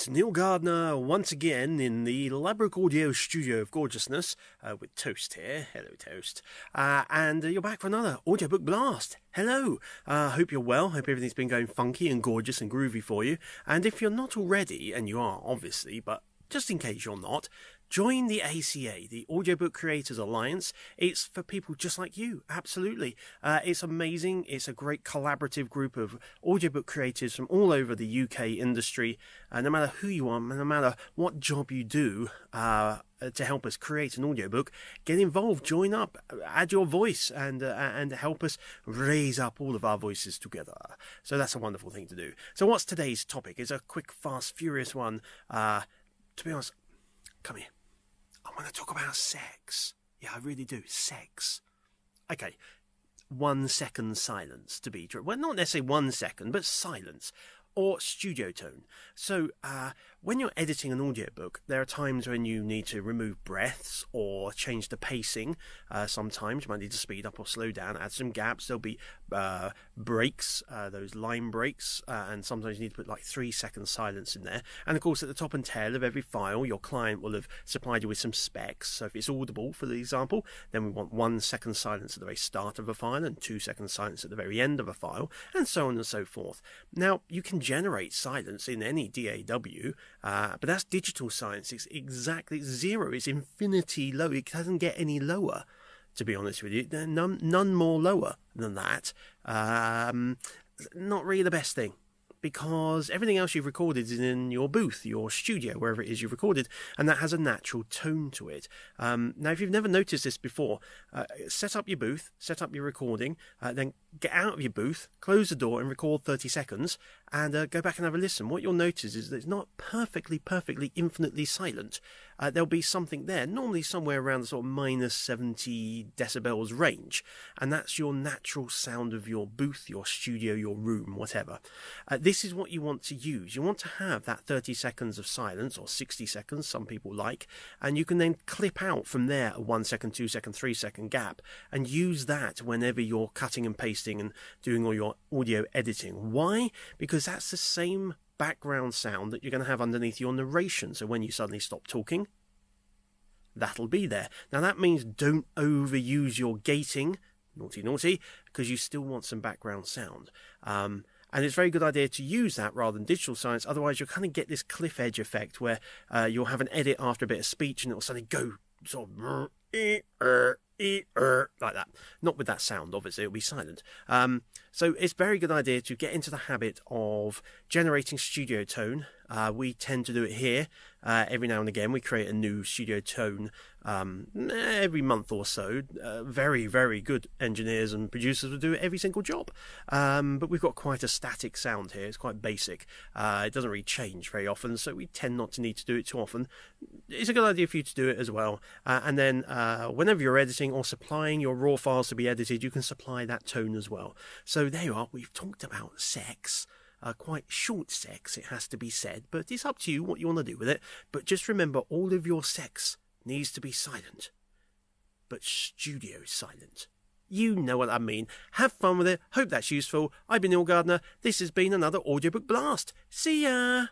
It's Neil Gardner once again in the Ladbroke audio studio of gorgeousness with Toast here. Hello, Toast. And you're back for another Audiobook Blast. Hello. Hope you're well. Hope everything's been going funky and gorgeous and groovy for you. And if you're not already, and you are obviously, but just in case you're not, join the ACA, the Audiobook Creators Alliance. It's for people just like you, absolutely. It's amazing. It's a great collaborative group of audiobook creators from all over the UK industry. No matter who you are, no matter what job you do, to help us create an audiobook, get involved, join up, add your voice, and help us raise up all of our voices together. So that's a wonderful thing to do. So what's today's topic? It's a quick, fast, furious one. To be honest, come here. I want to talk about sex. Yeah, I really do. Sex. Okay. 1 second silence to be true. Well, not necessarily 1 second, but silence. Or studio tone. So, when you're editing an audiobook, there are times when you need to remove breaths or change the pacing. Sometimes you might need to speed up or slow down, add some gaps. There'll be breaks, those line breaks, and sometimes you need to put like 3 second silence in there. And of course, at the top and tail of every file, your client will have supplied you with some specs. So if it's audible, for example, then we want 1 second silence at the very start of a file and 2 second silence at the very end of a file, and so on and so forth. Now, you can generate silence in any DAW, but that's digital silence. It's exactly zero. It's infinity low. It doesn't get any lower, to be honest with you. None more lower than that. Not really the best thing, because everything else you've recorded is in your booth, your studio, wherever it is you've recorded, and that has a natural tone to it. Now, if you've never noticed this before, set up your booth, set up your recording, then get out of your booth, close the door and record 30 seconds, and go back and have a listen. What you'll notice is that it's not perfectly, infinitely silent. There'll be something there, normally somewhere around the sort of minus 70 decibels range, and that's your natural sound of your booth, your studio, your room, whatever. This is what you want to use. You want to have that 30 seconds of silence, or 60 seconds, some people like, and you can then clip out from there a 1 second, 2 second, 3 second gap, and use that whenever you're cutting and pasting and doing all your audio editing. Why? Because that's the same background sound that you're going to have underneath your narration. So when you suddenly stop talking, that'll be there. Now that means don't overuse your gating, naughty, because you still want some background sound. And it's a very good idea to use that rather than digital silence. Otherwise, you'll kind of get this cliff edge effect where you'll have an edit after a bit of speech and it'll suddenly go sort of like that. Not with that sound, obviously, it'll be silent. So it's a very good idea to get into the habit of generating studio tone. We tend to do it here. Every now and again, we create a new studio tone every month or so. Very, very good engineers and producers will do it every single job. But we've got quite a static sound here. It's quite basic. It doesn't really change very often, so we tend not to need to do it too often. It's a good idea for you to do it as well. And then whenever you're editing or supplying your raw files to be edited, you can supply that tone as well. So there you are. We've talked about sex. Quite short sex, it has to be said, but it's up to you what you want to do with it. But just remember, all of your sex needs to be silent, but studio silent. You know what I mean. Have fun with it. Hope that's useful. I've been Neil Gardner. This has been another Audiobook Blast. See ya!